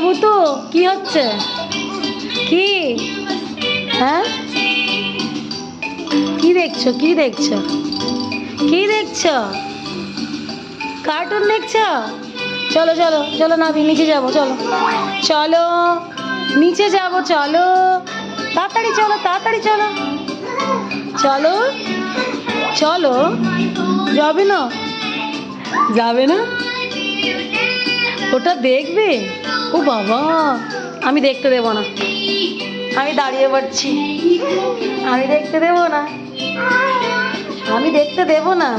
বুতু কি হচ্ছে? কি? হ্যাঁ, কি দেখছো? কি দেখছো? কি দেখছো? কার্টুন দেখছো? চলো চলো চলো, নাবি নিচে যাবো, চলো চলো নিচে যাবো, চলো তাড়াতাড়ি চলো, তাড়াতাড়ি চলো, চলো চলো। যাবে না? যাবে না? ওটা দেখবে? ও বাবা, আমি দেখতে দেবো না, আমি দাঁড়িয়ে পড়ছি, আমি দেখতে দেবো না, আমি দেখতে দেবো না।